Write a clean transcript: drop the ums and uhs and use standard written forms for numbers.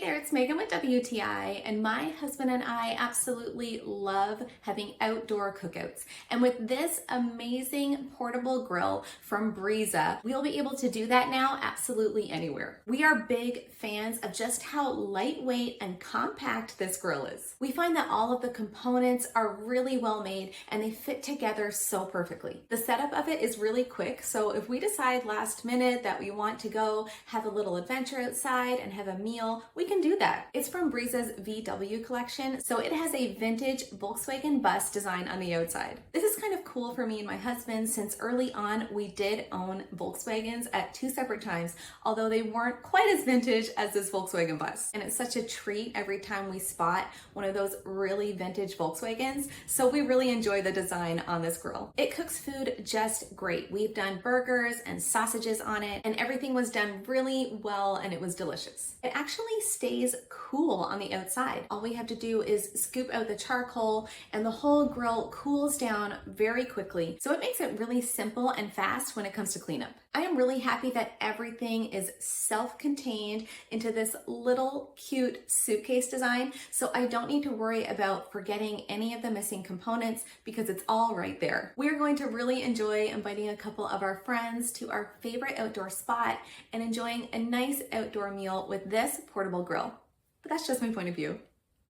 there, it's Megan with WTI, and my husband and I absolutely love having outdoor cookouts. And with this amazing portable grill from BRISA, we'll be able to do that now absolutely anywhere. We are big fans of just how lightweight and compact this grill is. We find that all of the components are really well made and they fit together so perfectly. The setup of it is really quick, so if we decide last minute that we want to go have a little adventure outside and have a meal, we can do that. It's from BRISA's VW collection, so it has a vintage Volkswagen bus design on the outside. This is kind of cool for me and my husband since early on we did own Volkswagens at 2 separate times, although they weren't quite as vintage as this Volkswagen bus. And it's such a treat every time we spot one of those really vintage Volkswagens, so we really enjoy the design on this grill. It cooks food just great. We've done burgers and sausages on it, and everything was done really well and it was delicious. It actually stays cool on the outside. All we have to do is scoop out the charcoal and the whole grill cools down very quickly. So it makes it really simple and fast when it comes to cleanup. I am really happy that everything is self-contained into this little cute suitcase design, so I don't need to worry about forgetting any of the missing components because it's all right there. We're going to really enjoy inviting a couple of our friends to our favorite outdoor spot and enjoying a nice outdoor meal with this portable grill. But that's just my point of view.